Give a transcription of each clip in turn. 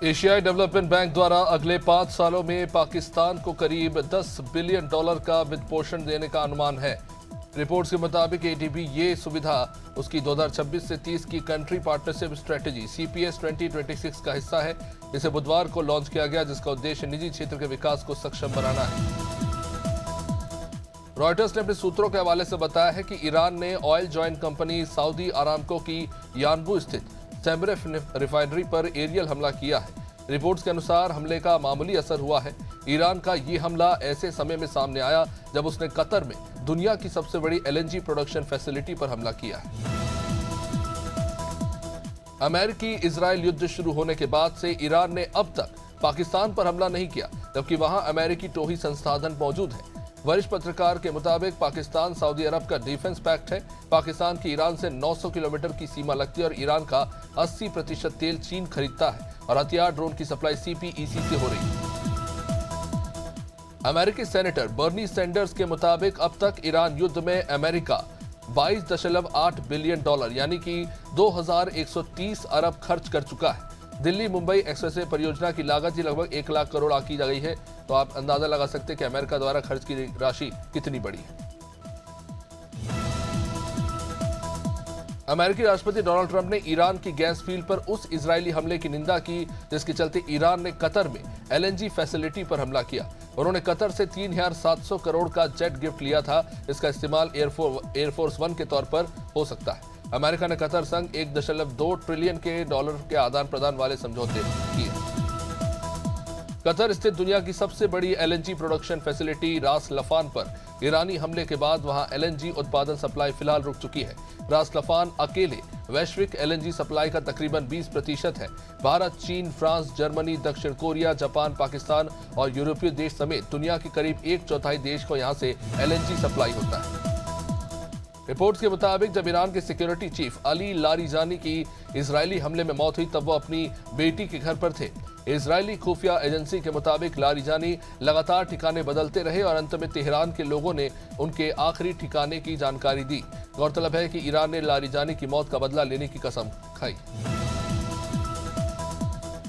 एशियाई development bank द्वारा अगले 5 सालों में पाकिस्तान को करीब $10 बिलियन का वित्त पोषण देने का अनुमान है। रिपोर्ट्स के मुताबिक एडीबी ये सुविधा उसकी 2026 से 30 की कंट्री पार्टनरशिप स्ट्रेटजी CPS 2026 का हिस्सा है। इसे बुधवार को लॉन्च किया गया, जिसका उद्देश्य निजी क्षेत्र के विकास को सक्षम बनाना है। रॉयटर्स ने अपने सूत्रों के हवाले से बताया है कि ईरान ने oil joint company Saudi Aramco की यानबू स्थित सैमरेफ रिफाइनरी पर एरियल हमला किया है। रिपोर्ट्स के अनुसार हमले का मामूली असर हुआ है। ईरान का ये हमला ऐसे समय में सामने आया जब उसने कतर में दुनिया की सबसे बड़ी LNG प्रोडक्शन फैसिलिटी पर हमला किया है। अमेरिकी इजरायल युद्ध शुरू होने के बाद से ईरान ने अब तक पाकिस्तान पर हमला नहीं किया, जबकि वहां अमेरिकी टोही संसाधन मौजूद है। वरिष्ठ पत्रकार के मुताबिक पाकिस्तान सऊदी अरब का डिफेंस पैक्ट है। पाकिस्तान की ईरान से 900 किलोमीटर की सीमा लगती है और ईरान का 80% तेल चीन खरीदता है और हथियार ड्रोन की सप्लाई CPEC से हो रही है। अमेरिकी सेनेटर बर्नी सैंडर्स के मुताबिक अब तक ईरान युद्ध में अमेरिका $22.8 बिलियन यानी कि 2130 अरब खर्च कर चुका है। दिल्ली मुंबई एक्सप्रेसवे परियोजना की लागत ही लगभग 1 लाख करोड़ आकी जा गई है, तो आप अंदाजा लगा सकते हैं कि अमेरिका द्वारा खर्च की राशि कितनी बड़ी है। अमेरिकी राष्ट्रपति डोनाल्ड ट्रंप ने ईरान की गैस फील्ड पर उस इजरायली हमले की निंदा की जिसके चलते ईरान ने कतर में LNG फैसिलिटी पर हमला किया। उन्होंने कतर से 3700 करोड़ का जेट गिफ्ट लिया था। इसका इस्तेमाल एयरफोर्स 1 के तौर पर हो सकता है। अमेरिका ने कतर संग $1.2 ट्रिलियन के आदान प्रदान वाले समझौते किए। कतर स्थित दुनिया की सबसे बड़ी LNG प्रोडक्शन फैसिलिटी रास लफान पर ईरानी हमले के बाद वहां LNG उत्पादन सप्लाई फिलहाल रुक चुकी है। रास लफान अकेले वैश्विक LNG सप्लाई का तकरीबन 20% है। भारत, चीन, फ्रांस, जर्मनी, दक्षिण कोरिया, जापान, पाकिस्तान और यूरोपीय देश समेत दुनिया के करीब 1/4 देश को यहां से LNG सप्लाई होता है। रिपोर्ट्स के मुताबिक जब ईरान के सिक्योरिटी चीफ अली लारिजानी की इजरायली हमले में मौत हुई तब वो अपनी बेटी के घर पर थे। इजरायली खुफिया एजेंसी के मुताबिक लारिजानी लगातार ठिकाने बदलते रहे और अंत में तेहरान के लोगों ने उनके आखिरी ठिकाने की जानकारी दी। गौरतलब है कि ईरान ने लारिजानी की मौत का बदला लेने की कसम खाई।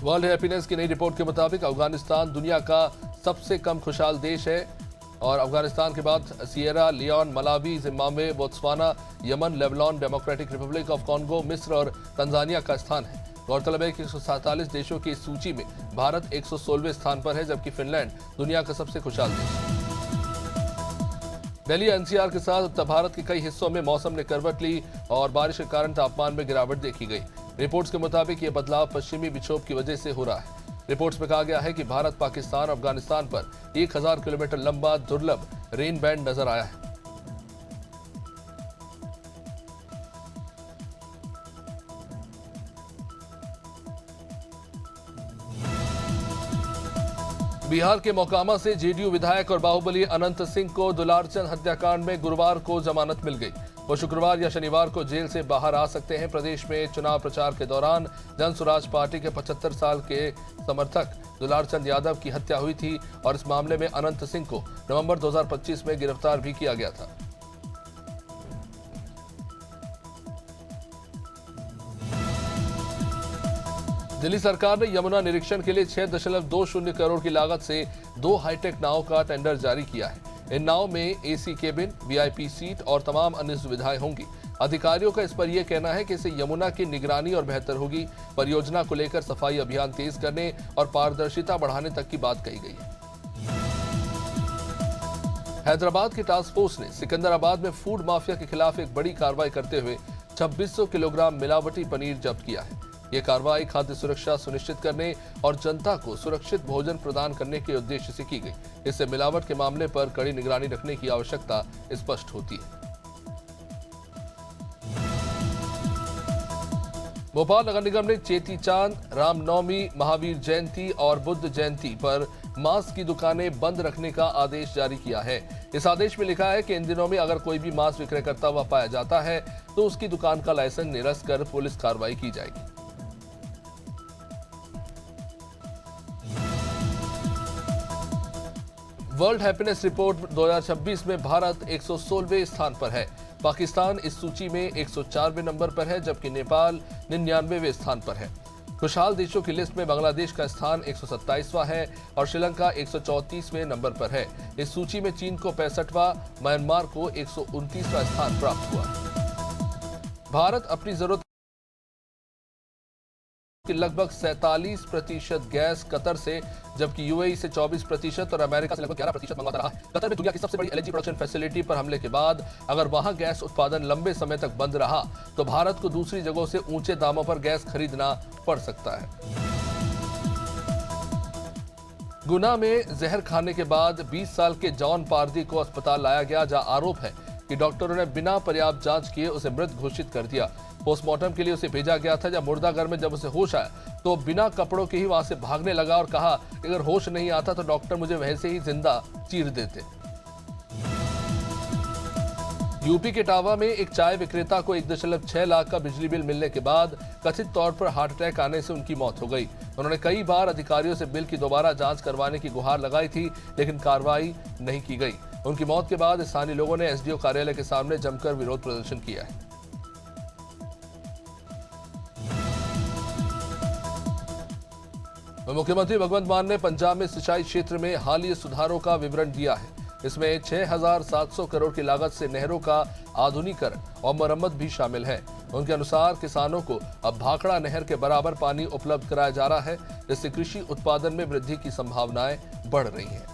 वर्ल्ड हैप्पीनेस की नई रिपोर्ट के मुताबिक अफगानिस्तान दुनिया का सबसे कम खुशहाल देश है और अफगानिस्तान के बाद Sierra Leone, Malawi, Zimbabwe, Botswana, Yemen, Lebanon, Democratic Republic of Congo, मिस्र और तंजानिया का स्थान है। गौरतलब है कि 147 देशों की इस सूची में भारत 116वें स्थान पर है, जबकि फिनलैंड दुनिया का सबसे खुशहाल देश है। दिल्ली NCR के साथ उत्तर भारत के कई हिस्सों में मौसम ने करवट ली और बारिश के कारण तापमान में गिरावट देखी गई। रिपोर्ट्स के मुताबिक ये बदलाव पश्चिमी विक्षोभ की वजह से हो रहा है। रिपोर्ट्स में कहा गया है कि भारत, पाकिस्तान और अफगानिस्तान पर 1000 किलोमीटर लंबा दुर्लभ रेन बैंड नजर आया है। बिहार के मोकामा से JDU विधायक और बाहुबली अनंत सिंह को दुलारचंद हत्याकांड में गुरुवार को जमानत मिल गई। वो शुक्रवार या शनिवार को जेल से बाहर आ सकते हैं। प्रदेश में चुनाव प्रचार के दौरान जन स्वराज पार्टी के 75 साल के समर्थक दुलारचंद यादव की हत्या हुई थी और इस मामले में अनंत सिंह को नवंबर 2025 में गिरफ्तार भी किया गया था। दिल्ली सरकार ने यमुना निरीक्षण के लिए 6.20 करोड़ की लागत से 2 हाईटेक नावों का टेंडर जारी किया है। इन नावों में AC केबिन, VIP सीट और तमाम अन्य सुविधाएं होंगी। अधिकारियों का इस पर यह कहना है कि इससे यमुना की निगरानी और बेहतर होगी। परियोजना को लेकर सफाई अभियान तेज करने और पारदर्शिता बढ़ाने तक की बात कही गई है। हैदराबाद की टास्क फोर्स ने सिकंदराबाद में फूड माफिया के खिलाफ एक बड़ी कार्रवाई करते हुए 2600 किलोग्राम मिलावटी पनीर जब्त किया है। ये कार्रवाई खाद्य सुरक्षा सुनिश्चित करने और जनता को सुरक्षित भोजन प्रदान करने के उद्देश्य से की गई। इससे मिलावट के मामले पर कड़ी निगरानी रखने की आवश्यकता स्पष्ट होती है। भोपाल नगर निगम ने चेती चांद, रामनवमी, महावीर जयंती और बुद्ध जयंती पर मांस की दुकानें बंद रखने का आदेश जारी किया है। इस आदेश में लिखा है कि इन दिनों में अगर कोई भी मांस विक्रय करता हुआ पाया जाता है तो उसकी दुकान का लाइसेंस निरस्त कर पुलिस कार्रवाई की जाएगी। वर्ल्ड हैप्पीनेस रिपोर्ट 2026 में भारत 116वें स्थान पर है। पाकिस्तान इस सूची में 104वें नंबर पर है, जबकि नेपाल 99वें स्थान पर है। खुशहाल देशों की लिस्ट में बांग्लादेश का स्थान 127वां है और श्रीलंका 134वें नंबर पर है। इस सूची में चीन को 65वां, म्यांमार को 129वां स्थान प्राप्त हुआ। भारत अपनी जरूरत की लगभग 47% गैस कतर से, जबकि यूएई से 24% और अमेरिका से लगभग 11% मंगवाता रहा है। कतर में दुनिया की सबसे बड़ी एलएनजी प्रोडक्शन फैसिलिटी पर हमले के बाद अगर वहां गैस उत्पादन लंबे समय तक बंद रहा तो भारत को दूसरी जगहों से ऊंचे दामों पर गैस खरीदना पड़ सकता है। गुना में जहर खाने के बाद 20 साल के जॉन पारदी को अस्पताल लाया गया, जहां आरोप है कि डॉक्टरों ने बिना पर्याप्त जांच किए उसे मृत घोषित कर दिया। पोस्टमार्टम के लिए उसे भेजा गया था, जब मुर्दाघर में जब उसे होश आया तो बिना कपड़ों के ही वहां से भागने लगा और कहा अगर होश नहीं आता तो डॉक्टर मुझे वैसे ही जिंदा चीर देते। यूपी के इटावा में एक चाय विक्रेता को 1.6 लाख का बिजली बिल मिलने के बाद कथित तौर पर हार्ट अटैक आने से उनकी मौत हो गई। उन्होंने कई बार अधिकारियों से बिल की दोबारा जांच करवाने की गुहार लगाई थी, लेकिन कार्रवाई नहीं की गई। उनकी मौत के बाद स्थानीय लोगों ने एसडीओ कार्यालय के सामने जमकर विरोध प्रदर्शन किया है। मुख्यमंत्री भगवंत मान ने पंजाब में सिंचाई क्षेत्र में हालिया सुधारों का विवरण दिया है। इसमें 6,700 करोड़ की लागत से नहरों का आधुनिकीकरण और मरम्मत भी शामिल है। उनके अनुसार किसानों को अब भाखड़ा नहर के बराबर पानी उपलब्ध कराया जा रहा है, जिससे कृषि उत्पादन में वृद्धि की संभावनाएं बढ़ रही हैं।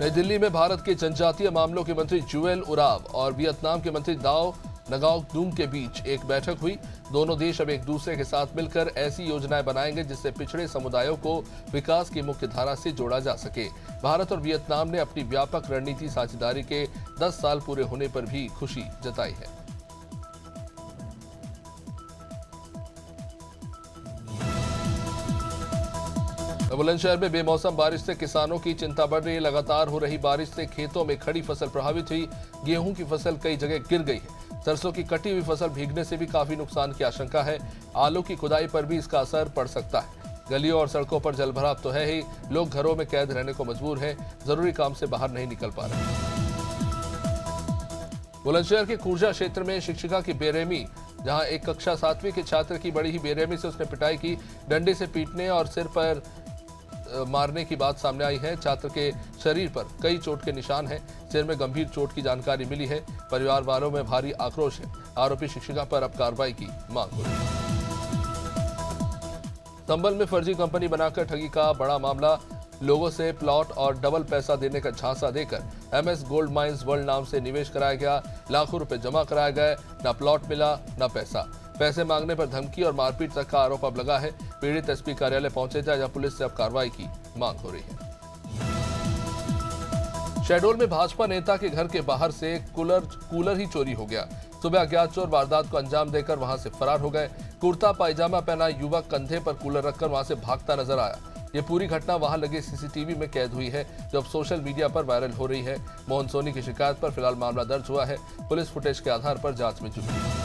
नई दिल्ली में भारत के जनजातीय मामलों के मंत्री जुएल उराव और वियतनाम के मंत्री दाओ नगाओ दूम के बीच एक बैठक हुई। दोनों देश अब एक दूसरे के साथ मिलकर ऐसी योजनाएं बनाएंगे जिससे पिछड़े समुदायों को विकास की मुख्य धारा से जोड़ा जा सके। भारत और वियतनाम ने अपनी व्यापक रणनीति साझेदारी के 10 साल पूरे होने पर भी खुशी जताई है। बुलंदशहर में बेमौसम बारिश से किसानों की चिंता बढ़ रही है। लगातार हो रही बारिश से खेतों में खड़ी फसल प्रभावित हुई। गेहूं की फसल कई जगह गिर गई है। सरसों की कटी हुई फसल भीगने से भी काफी नुकसान की आशंका है। आलू की खुदाई पर भी इसका असर पड़ सकता है। गलियों और सड़कों पर जलभराव तो है ही, लोग घरों में कैद रहने को मजबूर हैं, जरूरी काम से बाहर नहीं निकल पा रहे। बुलंदशहर के खुर्जा क्षेत्र में शिक्षिका की बेरहमी, जहां एक कक्षा 7वीं के छात्र की बड़ी ही बेरहमी से उसने पिटाई की। डंडे से पीटने और सिर पर मारने की बात सामने आई है। छात्र के शरीर पर कई चोट के निशान हैं। सिर में गंभीर चोट की जानकारी मिली है। परिवार वालों में भारी आक्रोश है। आरोपी शिक्षिका पर अब कार्रवाई की मांग हो रही है। संभल में फर्जी कंपनी बनाकर ठगी का बड़ा मामला। लोगों से प्लॉट और डबल पैसा देने का झांसा देकर एमएस गोल्ड माइंस वर्ल्ड नाम से निवेश कराया गया। लाखों रुपए जमा कराए गए, न प्लॉट मिला न पैसा। पैसे मांगने पर धमकी और मारपीट तक का आरोप अब लगा है। पीड़ित एसपी कार्यालय पहुंचे थे, जहां पुलिस से अब कार्रवाई की मांग हो रही है। शहडोल में भाजपा नेता के घर के बाहर से कूलर ही चोरी हो गया। सुबह अज्ञात चोर वारदात को अंजाम देकर वहां से फरार हो गए। कुर्ता पायजामा पहना युवक कंधे पर कूलर रखकर वहां से भागता नजर आया। ये पूरी घटना वहां लगे सीसीटीवी में कैद हुई है, जो अब सोशल मीडिया पर वायरल हो रही है। मोहन सोनी की शिकायत पर फिलहाल मामला दर्ज हुआ है। पुलिस फुटेज के आधार पर जांच में जुटी है।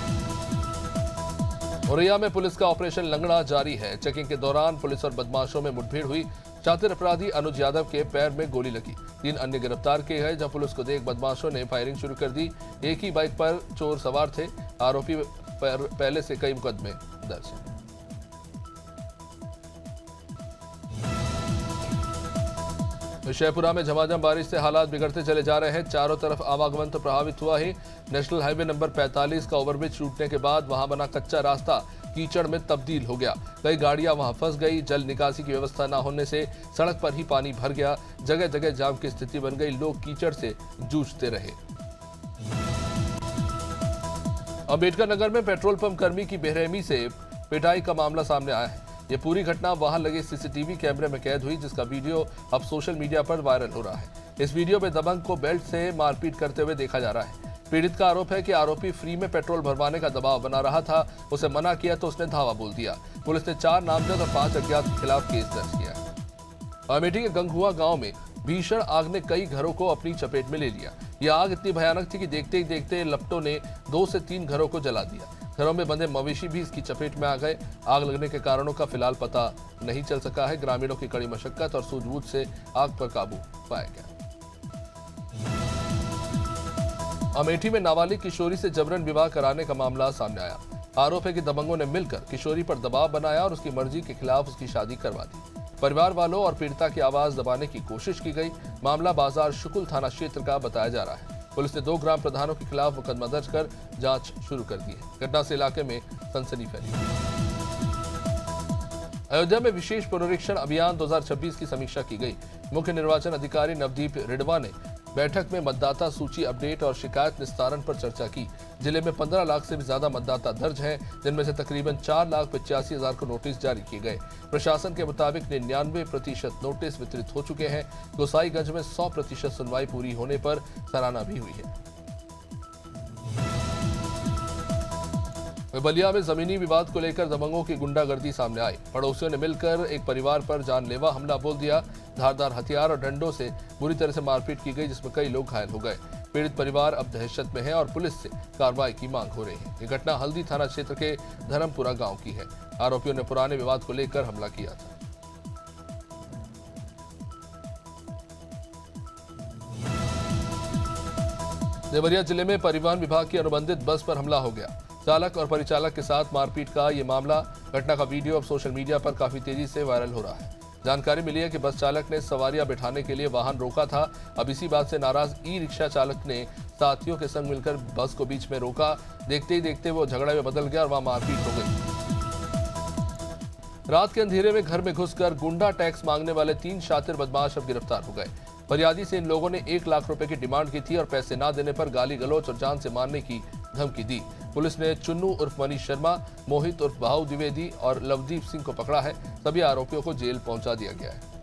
औरैया में पुलिस का ऑपरेशन लंगड़ा जारी है। चेकिंग के दौरान पुलिस और बदमाशों में मुठभेड़ हुई। शातिर अपराधी अनुज यादव के पैर में गोली लगी। 3 अन्य गिरफ्तार किए गए, जहां पुलिस को देख बदमाशों ने फायरिंग शुरू कर दी। एक ही बाइक पर चोर सवार थे। आरोपी पर पहले से कई मुकदमे दर्ज हैं। शेखपुरा में झमाझम बारिश से हालात बिगड़ते चले जा रहे हैं। चारों तरफ आवागमन तो प्रभावित हुआ ही। नेशनल हाईवे नंबर 45 का ओवरब्रिज टूटने के बाद वहां बना कच्चा रास्ता कीचड़ में तब्दील हो गया। कई गाड़ियां वहां फंस गई। जल निकासी की व्यवस्था न होने से सड़क पर ही पानी भर गया। जगह जगह जाम की स्थिति बन गई। लोग कीचड़ से जूझते रहे। अंबेडकर नगर में पेट्रोल पंप कर्मी की बेरहमी से पिटाई का मामला सामने आया है। ये पूरी घटना वहां लगे सीसीटीवी कैमरे में कैद हुई, जिसका वीडियो अब सोशल मीडिया पर वायरल हो रहा है। इस वीडियो में दबंग को बेल्ट से मारपीट करते हुए देखा जा रहा है। पीड़ित का आरोप है कि आरोपी फ्री में पेट्रोल भरवाने का दबाव बना रहा था। उसे मना किया तो उसने धावा बोल दिया। पुलिस ने 4 नामजद और 5 अज्ञात के खिलाफ केस दर्ज किया है। अमेठी के गंगहुआ गांव में भीषण आग ने कई घरों को अपनी चपेट में ले लिया। यह आग इतनी भयानक थी कि देखते ही देखते लपटों ने 2 से 3 घरों को जला दिया। घरों में बंधे मवेशी भी इसकी चपेट में आ गए। आग लगने के कारणों का फिलहाल पता नहीं चल सका है। ग्रामीणों की कड़ी मशक्कत और सूझबूझ से आग पर काबू पाया गया। अमेठी में नाबालिग किशोरी से जबरन विवाह कराने का मामला सामने आया। आरोप है कि दबंगों ने मिलकर किशोरी पर दबाव बनाया और उसकी मर्जी के खिलाफ उसकी शादी करवा दी। परिवार वालों और पीड़िता की आवाज दबाने की कोशिश की गई। मामला बाजार शुकुल थाना क्षेत्र का बताया जा रहा है। पुलिस ने 2 ग्राम प्रधानों के खिलाफ मुकदमा दर्ज कर जांच शुरू कर दी है। घटना से इलाके में सनसनी फैली। अयोध्या में विशेष पुनरीक्षण अभियान 2026 की समीक्षा की गई। मुख्य निर्वाचन अधिकारी नवदीप रिडवा ने बैठक में मतदाता सूची अपडेट और शिकायत निस्तारण पर चर्चा की। जिले में 15 लाख से भी ज्यादा मतदाता दर्ज हैं, जिनमें से तकरीबन 4,85,000 को नोटिस जारी किए गए। प्रशासन के मुताबिक 99% नोटिस वितरित हो चुके हैं। गोसाईगंज में 100% सुनवाई पूरी होने पर सराहना भी हुई है। बलिया में जमीनी विवाद को लेकर दबंगों की गुंडागर्दी सामने आई। पड़ोसियों ने मिलकर एक परिवार पर जानलेवा हमला बोल दिया। धारदार हथियार और डंडों से बुरी तरह से मारपीट की गई, जिसमें कई लोग घायल हो गए। पीड़ित परिवार अब दहशत में है और पुलिस से कार्रवाई की मांग हो रही है। ये घटना हल्दी थाना क्षेत्र के धर्मपुरा गांव की है। आरोपियों ने पुराने विवाद को लेकर हमला किया था। देवरिया जिले में परिवहन विभाग की अनुबंधित बस पर हमला हो गया। चालक और परिचालक के साथ मारपीट का ये मामला। घटना का वीडियो अब सोशल मीडिया पर काफी तेजी से वायरल हो रहा है। जानकारी मिली है कि बस चालक ने सवारियां बिठाने के लिए वाहन रोका था। अब इसी बात से नाराज ई रिक्शा चालक ने साथियों के संग मिलकर बस को बीच में रोका। देखते ही देखते वो झगड़े में बदल गया और वहां मारपीट हो गई। रात के अंधेरे में घर में घुसकर गुंडा टैक्स मांगने वाले 3 शातिर बदमाश अब गिरफ्तार हो गए। फरियादी से इन लोगों ने 1 लाख रुपए की डिमांड की थी और पैसे ना देने पर गाली गलौच और जान से मारने की धमकी दी। पुलिस ने चुन्नू उर्फ मनीष शर्मा, मोहित उर्फ भाऊ द्विवेदी और लवदीप सिंह को पकड़ा है। सभी आरोपियों को जेल पहुंचा दिया गया है।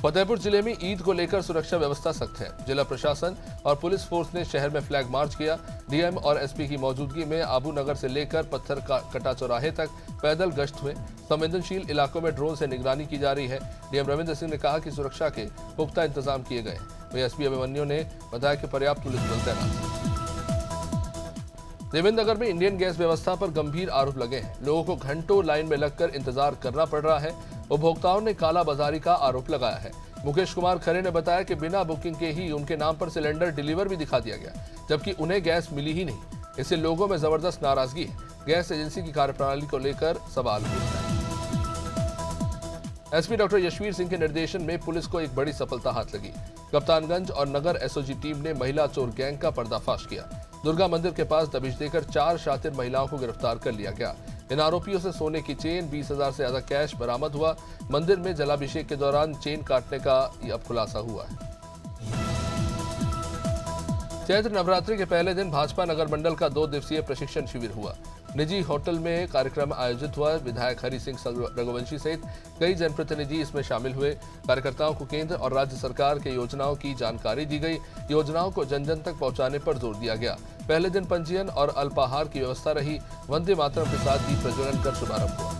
फतेहपुर जिले में ईद को लेकर सुरक्षा व्यवस्था सख्त है। जिला प्रशासन और पुलिस फोर्स ने शहर में फ्लैग मार्च किया। डीएम और एसपी की मौजूदगी में आबू नगर से लेकर पत्थर कटा चौराहे तक पैदल गश्त हुए। संवेदनशील इलाकों में ड्रोन से निगरानी की जा रही है। डीएम रविंद्र सिंह ने कहा कि सुरक्षा के पुख्ता इंतजाम किए गए। वहीं एसपी अभिमन्यु ने बताया कि पर्याप्त पुलिस बल तैनात है। देवेंद्र नगर में इंडियन गैस व्यवस्था पर गंभीर आरोप लगे हैं। लोगों को घंटों लाइन में लगकर इंतजार करना पड़ रहा है। उपभोक्ताओं ने कालाबाजारी का आरोप लगाया है। मुकेश कुमार खरे ने बताया कि बिना बुकिंग के ही उनके नाम पर सिलेंडर डिलीवर भी दिखा दिया गया, जबकि उन्हें गैस मिली ही नहीं। इससे लोगों में जबरदस्त नाराजगी है। गैस एजेंसी की कार्यप्रणाली को लेकर सवाल उठ रहे हैं। एसपी डॉक्टर यशवीर सिंह के निर्देशन में पुलिस को एक बड़ी सफलता हाथ लगी। कप्तानगंज और नगर एसओजी टीम ने महिला चोर गैंग का पर्दाफाश किया। दुर्गा मंदिर के पास दबिश देकर 4 शातिर महिलाओं को गिरफ्तार कर लिया गया। इन आरोपियों से सोने की चेन, 20,000 से ज्यादा कैश बरामद हुआ। मंदिर में जलाभिषेक के दौरान चेन काटने का अब खुलासा हुआ है। चैत्र नवरात्रि के पहले दिन भाजपा नगर मंडल का 2 दिवसीय प्रशिक्षण शिविर हुआ। निजी होटल में कार्यक्रम आयोजित हुआ। विधायक हरि सिंह रघुवंशी सहित कई जनप्रतिनिधि इसमें शामिल हुए। कार्यकर्ताओं को केंद्र और राज्य सरकार के योजनाओं की जानकारी दी गई। योजनाओं को जन जन तक पहुंचाने पर जोर दिया गया। पहले दिन पंजीयन और अल्पाहार की व्यवस्था रही। वंदे मातरम के साथ दीप प्रज्वलन कर शुभारंभ हुआ।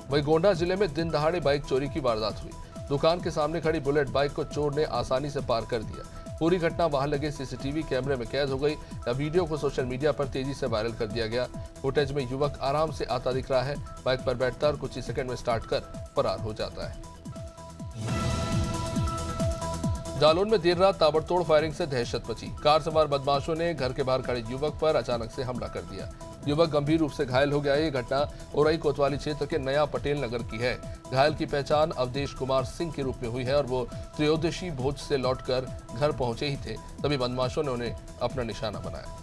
वहीं गोंडा जिले में दिन दहाड़े बाइक चोरी की वारदात हुई। दुकान के सामने खड़ी बुलेट बाइक को चोर ने आसानी से पार कर दिया। पूरी घटना वहां लगे सीसीटीवी कैमरे में कैद हो गई। वीडियो को सोशल मीडिया पर तेजी से वायरल कर दिया गया। फुटेज में युवक आराम से आता दिख रहा है। बाइक पर बैठता और कुछ ही सेकंड में स्टार्ट कर फरार हो जाता है। जालौन में देर रात ताबड़तोड़ फायरिंग से दहशत मची। कार सवार बदमाशों ने घर के बाहर खड़े युवक पर अचानक से हमला कर दिया। युवक गंभीर रूप से घायल हो गया। ये घटना ओरई कोतवाली क्षेत्र के नया पटेल नगर की है। घायल की पहचान अवधेश कुमार सिंह के रूप में हुई है और वो त्रयोदशी भोज से लौटकर घर पहुंचे ही थे, तभी बदमाशों ने उन्हें अपना निशाना बनाया।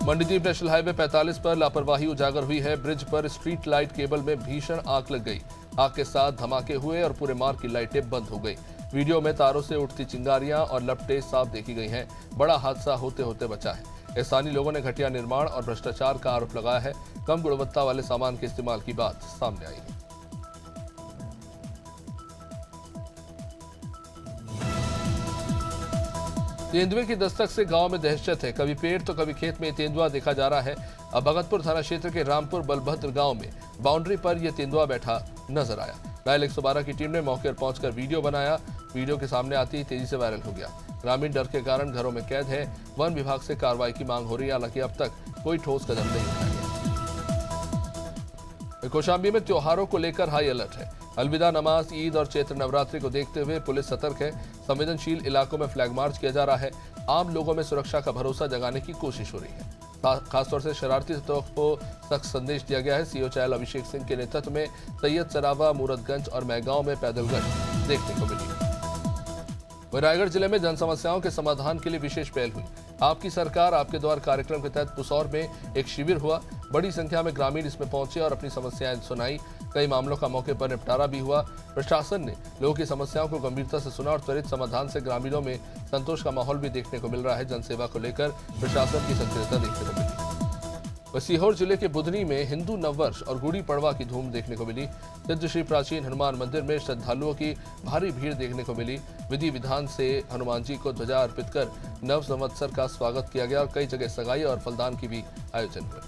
मंडीदीप नेशनल हाईवे 45 पर लापरवाही उजागर हुई है। ब्रिज पर स्ट्रीट लाइट केबल में भीषण आग लग गई। आग के साथ धमाके हुए और पूरे मार्ग की लाइटें बंद हो गई। वीडियो में तारों से उठती चिंगारियां और लपटें साफ देखी गई हैं। बड़ा हादसा होते होते बचा है। स्थानीय लोगों ने घटिया निर्माण और भ्रष्टाचार का आरोप लगाया है। कम गुणवत्ता वाले सामान के इस्तेमाल की बात सामने आई है। तेंदुए की दस्तक से गांव में दहशत है। कभी पेड़ तो कभी खेत में तेंदुआ देखा जा रहा है। अब भगतपुर थाना क्षेत्र के रामपुर बलभद्र गांव में बाउंड्री पर यह तेंदुआ बैठा नजर आया। डायल 112 की टीम ने मौके पर पहुंचकर वीडियो बनाया। वीडियो के सामने आते ही तेजी से वायरल हो गया। ग्रामीण डर के कारण घरों में कैद है। वन विभाग से कार्रवाई की मांग हो रही है, हालांकि अब तक कोई ठोस कदम नहीं उठाया गया। कौशाम्बी में त्योहारों को लेकर हाई अलर्ट है। अलविदा नमाज, ईद और चैत्र नवरात्रि को देखते हुए पुलिस सतर्क है। संवेदनशील इलाकों में फ्लैग मार्च किया जा रहा है। आम लोगों में सुरक्षा का भरोसा जगाने की कोशिश हो रही है। खासतौर से शरारती तत्वों को सख्त संदेश दिया गया है। सीओ चैल अभिषेक सिंह के नेतृत्व में सैयद सरावा, मूरतगंज और मैगांव में पैदल गश्त देखने को मिली। वहीं रायगढ़ जिले में जन समस्याओं के समाधान के लिए विशेष पहल हुई। आपकी सरकार आपके द्वार कार्यक्रम के तहत पुसौर में एक शिविर हुआ। बड़ी संख्या में ग्रामीण इसमें पहुंचे और अपनी समस्याएं सुनाई। कई मामलों का मौके पर निपटारा भी हुआ। प्रशासन ने लोगों की समस्याओं को गंभीरता से सुना और त्वरित समाधान से ग्रामीणों में संतोष का माहौल भी देखने को मिल रहा है। जनसेवा को लेकर प्रशासन की सक्रियता देखने को मिली। सीहोर जिले के बुधनी में हिंदू नववर्ष और गुड़ी पड़वा की धूम देखने को मिली। सिद्ध श्री प्राचीन हनुमान मंदिर में श्रद्धालुओं की भारी भीड़ देखने को मिली। विधि विधान से हनुमान जी को ध्वजा अर्पित कर नव संवत्सर का स्वागत किया गया और कई जगह सगाई और फलदान की भी आयोजन हुए।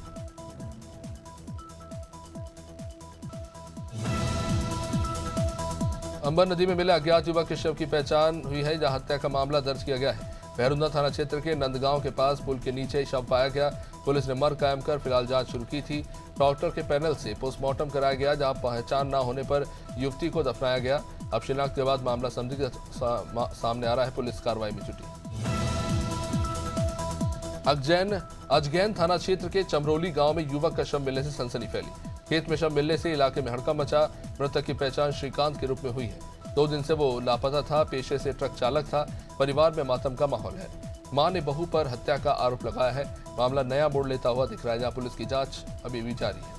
अंबर नदी में मिले अज्ञात युवक के शव की पहचान हुई है, जहां हत्या का मामला दर्ज किया गया है। भैरुंदा थाना क्षेत्र के नंदगांव के पास पुल के नीचे शव पाया गया। पुलिस ने मर्ग कायम कर फिलहाल जांच शुरू की थी। डॉक्टर के पैनल से पोस्टमार्टम कराया गया, जहां पहचान न होने पर युवती को दफनाया गया। अब शिनाख्त के बाद मामला संदिग्ध सामने आ रहा है। पुलिस कार्रवाई में जुटी। अजगैन थाना क्षेत्र के चमरोली गांव में युवक का शव मिलने से सनसनी फैली। खेत में शव मिलने से इलाके में हड़कंप मचा। मृतक की पहचान श्रीकांत के रूप में हुई है। 2 दिन से वो लापता था। पेशे से ट्रक चालक था। परिवार में मातम का माहौल है। मां ने बहू पर हत्या का आरोप लगाया है। मामला नया मोड़ लेता हुआ दिख रहा है, जहां पुलिस की जांच अभी भी जारी है।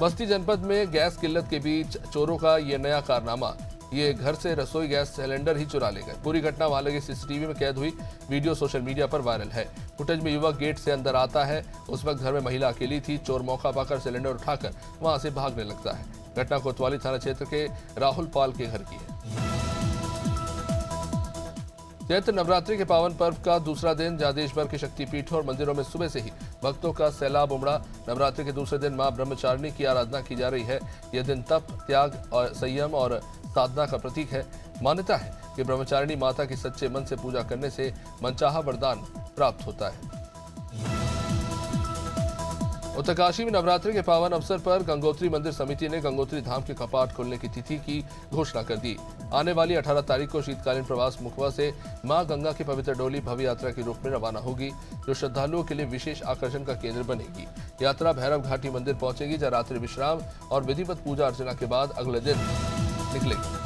बस्ती जनपद में गैस किल्लत के बीच चोरों का ये नया कारनामा। ये घर से रसोई गैस सिलेंडर ही चुरा ले गए। पूरी घटना वहां लगे सीसीटीवी में कैद हुई। वीडियो सोशल मीडिया पर वायरल है। फुटेज में युवक गेट से अंदर आता है। उस वक्त घर में महिला अकेली थी। चोर मौका पाकर सिलेंडर उठाकर वहां से भागने लगता है। घटना कोतवाली थाना क्षेत्र के राहुल पाल के घर की है। चैत्र नवरात्रि के पावन पर्व का दूसरा दिन, जहां देश भर के शक्तिपीठों और मंदिरों में सुबह से ही भक्तों का सैलाब उमड़ा। नवरात्रि के दूसरे दिन मां ब्रह्मचारिणी की आराधना की जा रही है। यह दिन तप, त्याग और संयम और साधना का प्रतीक है। मान्यता है कि ब्रह्मचारिणी माता की सच्चे मन से पूजा करने से मनचाहा वरदान प्राप्त होता है। उत्तरकाशी में नवरात्रि के पावन अवसर पर गंगोत्री मंदिर समिति ने गंगोत्री धाम के कपाट खोलने की तिथि की घोषणा कर दी। आने वाली 18 तारीख को शीतकालीन प्रवास मुखवा से मां गंगा की पवित्र डोली भव्य यात्रा के रूप में रवाना होगी, जो श्रद्धालुओं के लिए विशेष आकर्षण का केंद्र बनेगी। यात्रा भैरव घाटी मंदिर पहुंचेगी, जहां रात्रि विश्राम और विधिवत पूजा अर्चना के बाद अगले दिन निकलेगी।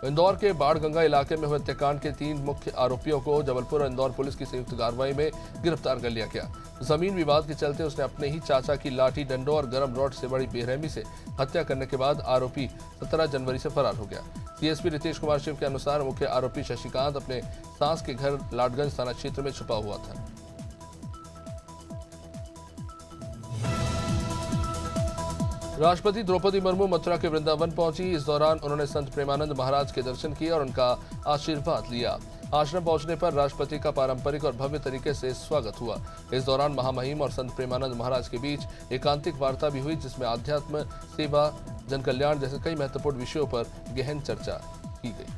इंदौर के बाढ़गंगा इलाके में हुए हत्याकांड के 3 मुख्य आरोपियों को जबलपुर और इंदौर पुलिस की संयुक्त कार्रवाई में गिरफ्तार कर लिया गया। जमीन विवाद के चलते उसने अपने ही चाचा की लाठी, डंडों और गर्म रॉड से बड़ी बेरहमी से हत्या करने के बाद आरोपी 17 जनवरी से फरार हो गया। सीएसपी रितेश कुमार शिव के अनुसार मुख्य आरोपी शशिकांत अपने सास के घर लाटगंज थाना क्षेत्र में छुपा हुआ था। राष्ट्रपति द्रौपदी मुर्मू मथुरा के वृंदावन पहुंची। इस दौरान उन्होंने संत प्रेमानंद महाराज के दर्शन किए और उनका आशीर्वाद लिया। आश्रम पहुंचने पर राष्ट्रपति का पारंपरिक और भव्य तरीके से स्वागत हुआ। इस दौरान महामहिम और संत प्रेमानंद महाराज के बीच एकांतिक वार्ता भी हुई, जिसमें आध्यात्म, सेवा, जन कल्याण जैसे कई महत्वपूर्ण विषयों पर गहन चर्चा की गई।